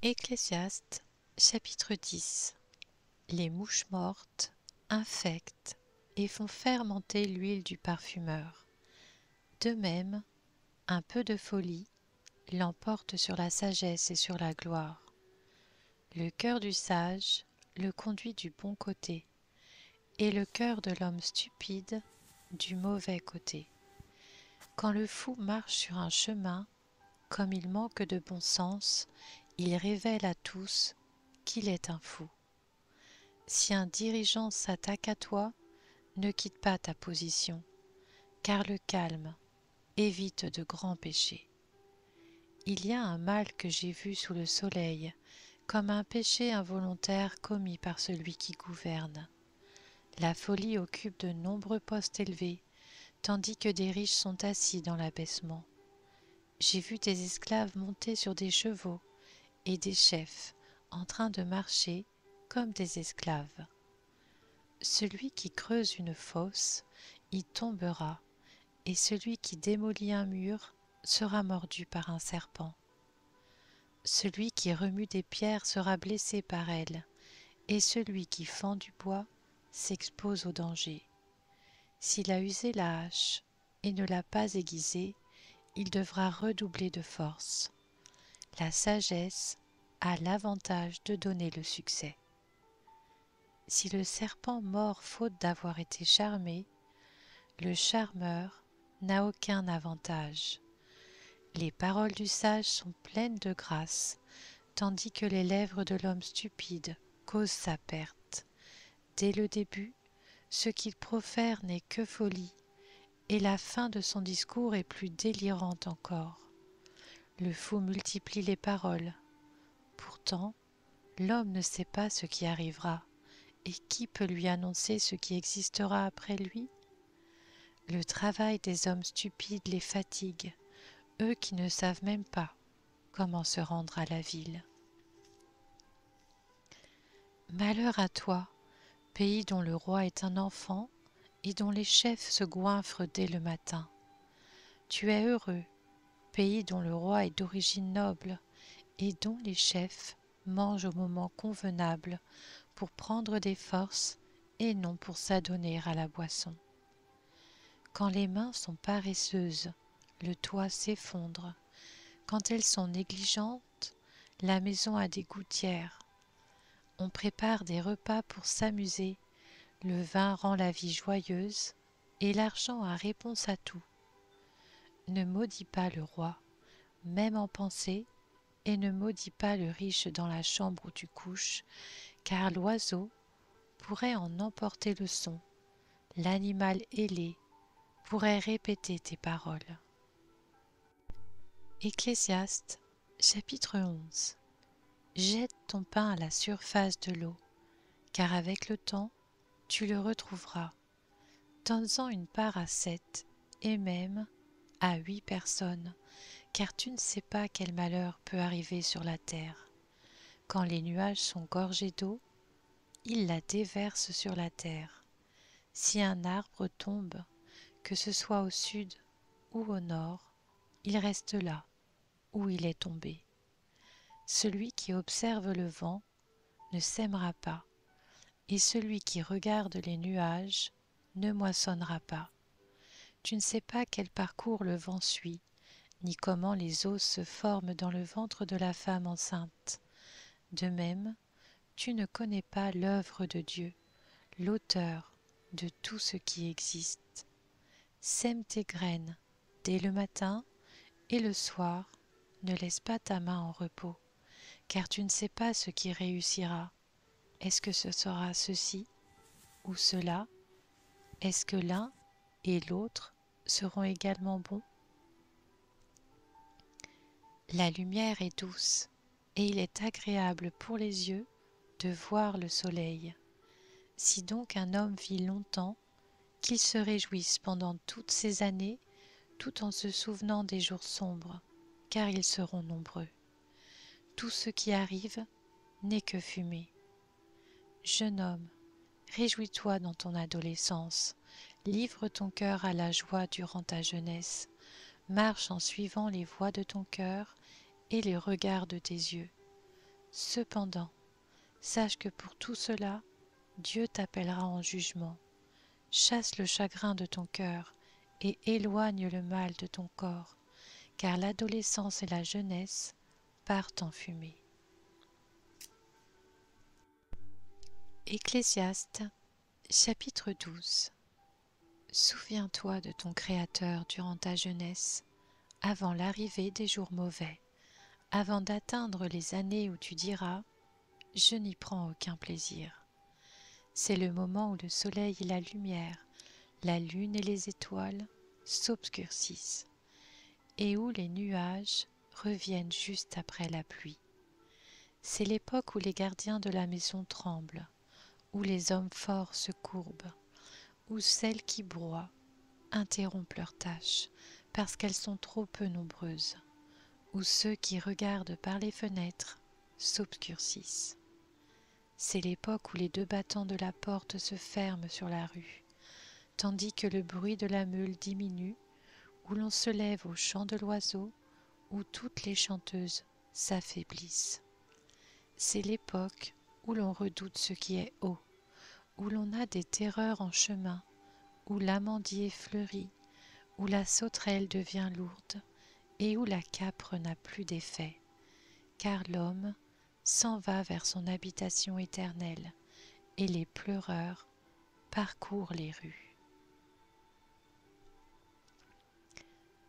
Ecclésiaste, chapitre 10. Les mouches mortes infectent et font fermenter l'huile du parfumeur. De même, un peu de folie l'emporte sur la sagesse et sur la gloire. Le cœur du sage le conduit du bon côté, et le cœur de l'homme stupide du mauvais côté. Quand le fou marche sur un chemin, comme il manque de bon sens, il révèle à tous qu'il est un fou. Si un dirigeant s'attaque à toi, ne quitte pas ta position, car le calme évite de grands péchés. Il y a un mal que j'ai vu sous le soleil, comme un péché involontaire commis par celui qui gouverne. La folie occupe de nombreux postes élevés, tandis que des riches sont assis dans l'abaissement. J'ai vu des esclaves monter sur des chevaux et des chefs en train de marcher comme des esclaves. Celui qui creuse une fosse y tombera, et celui qui démolit un mur sera mordu par un serpent. Celui qui remue des pierres sera blessé par elles, et celui qui fend du bois s'expose au danger. S'il a usé la hache et ne l'a pas aiguisée, il devra redoubler de force. La sagesse a l'avantage de donner le succès. Si le serpent mord faute d'avoir été charmé, le charmeur n'a aucun avantage. Les paroles du sage sont pleines de grâce, tandis que les lèvres de l'homme stupide causent sa perte. Dès le début, ce qu'il profère n'est que folie, et la fin de son discours est plus délirante encore. Le fou multiplie les paroles. Pourtant, l'homme ne sait pas ce qui arrivera, et qui peut lui annoncer ce qui existera après lui? Le travail des hommes stupides les fatigue, eux qui ne savent même pas comment se rendre à la ville. Malheur à toi, pays dont le roi est un enfant et dont les chefs se goinfrent dès le matin. Tu es heureux, pays dont le roi est d'origine noble et dont les chefs mangent au moment convenable pour prendre des forces et non pour s'adonner à la boisson. Quand les mains sont paresseuses, le toit s'effondre. Quand elles sont négligentes, la maison a des gouttières. On prépare des repas pour s'amuser, le vin rend la vie joyeuse, et l'argent a réponse à tout. Ne maudis pas le roi, même en pensée, et ne maudis pas le riche dans la chambre où tu couches, car l'oiseau pourrait en emporter le son, l'animal ailé pourrait répéter tes paroles. Ecclésiaste, chapitre 11. Jette ton pain à la surface de l'eau, car avec le temps, tu le retrouveras. Donne-en une part à 7, et même à 8 personnes, car tu ne sais pas quel malheur peut arriver sur la terre. Quand les nuages sont gorgés d'eau, ils la déversent sur la terre. Si un arbre tombe, que ce soit au sud ou au nord, il reste là où il est tombé. Celui qui observe le vent ne sèmera pas, et celui qui regarde les nuages ne moissonnera pas. Tu ne sais pas quel parcours le vent suit, ni comment les os se forment dans le ventre de la femme enceinte. De même, tu ne connais pas l'œuvre de Dieu, l'auteur de tout ce qui existe. Sème tes graines dès le matin, et le soir, ne laisse pas ta main en repos, car tu ne sais pas ce qui réussira. Est-ce que ce sera ceci ou cela? Est-ce que l'un et l'autre seront également bons? La lumière est douce, et il est agréable pour les yeux de voir le soleil. Si donc un homme vit longtemps, qu'il se réjouisse pendant toutes ces années, tout en se souvenant des jours sombres, car ils seront nombreux. Tout ce qui arrive n'est que fumée. Jeune homme, réjouis-toi dans ton adolescence, livre ton cœur à la joie durant ta jeunesse, marche en suivant les voies de ton cœur et les regards de tes yeux. Cependant, sache que pour tout cela, Dieu t'appellera en jugement. Chasse le chagrin de ton cœur et éloigne le mal de ton corps, car l'adolescence et la jeunesse partent en fumée. Ecclésiaste, chapitre 12. Souviens-toi de ton Créateur durant ta jeunesse, avant l'arrivée des jours mauvais, avant d'atteindre les années où tu diras « Je n'y prends aucun plaisir ». C'est le moment où le soleil et la lumière, la lune et les étoiles s'obscurcissent, et où les nuages reviennent juste après la pluie. C'est l'époque où les gardiens de la maison tremblent, où les hommes forts se courbent, où celles qui broient interrompent leurs tâches parce qu'elles sont trop peu nombreuses, où ceux qui regardent par les fenêtres s'obscurcissent. C'est l'époque où les 2 battants de la porte se ferment sur la rue, tandis que le bruit de la meule diminue, où l'on se lève au chant de l'oiseau, où toutes les chanteuses s'affaiblissent. C'est l'époque où l'on redoute ce qui est haut, où l'on a des terreurs en chemin, où l'amandier fleurit, où la sauterelle devient lourde et où la capre n'a plus d'effet, car l'homme s'en va vers son habitation éternelle et les pleureurs parcourent les rues.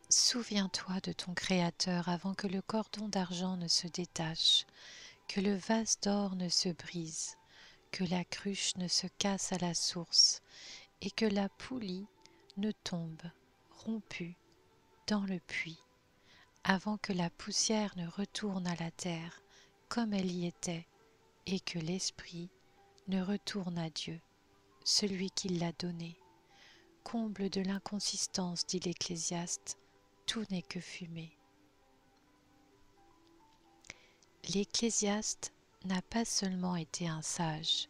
Souviens-toi de ton Créateur avant que le cordon d'argent ne se détache, que le vase d'or ne se brise, que la cruche ne se casse à la source et que la poulie ne tombe, rompue, dans le puits, avant que la poussière ne retourne à la terre comme elle y était et que l'esprit ne retourne à Dieu, celui qui l'a donné. Comble de l'inconsistance, dit l'Ecclésiaste, tout n'est que fumée. L'Ecclésiaste n'a pas seulement été un sage,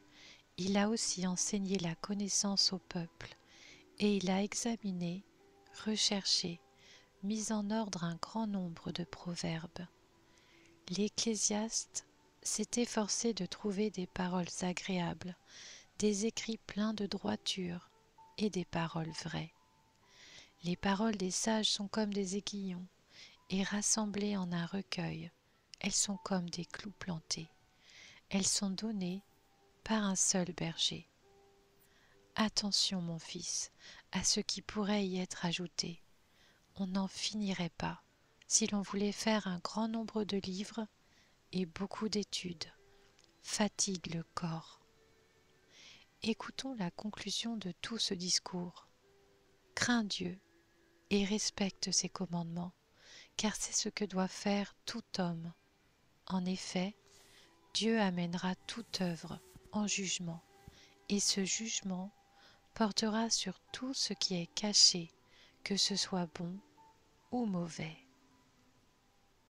il a aussi enseigné la connaissance au peuple, et il a examiné, recherché, mis en ordre un grand nombre de proverbes. L'Ecclésiaste s'est efforcé de trouver des paroles agréables, des écrits pleins de droiture et des paroles vraies. Les paroles des sages sont comme des aiguillons, et rassemblées en un recueil, elles sont comme des clous plantés. Elles sont données par un seul berger. Attention, mon fils, à ce qui pourrait y être ajouté. On n'en finirait pas si l'on voulait faire un grand nombre de livres et beaucoup d'études. Fatigue le corps. Écoutons la conclusion de tout ce discours. Crains Dieu et respecte ses commandements, car c'est ce que doit faire tout homme. En effet, Dieu amènera toute œuvre en jugement, et ce jugement portera sur tout ce qui est caché, que ce soit bon ou mauvais.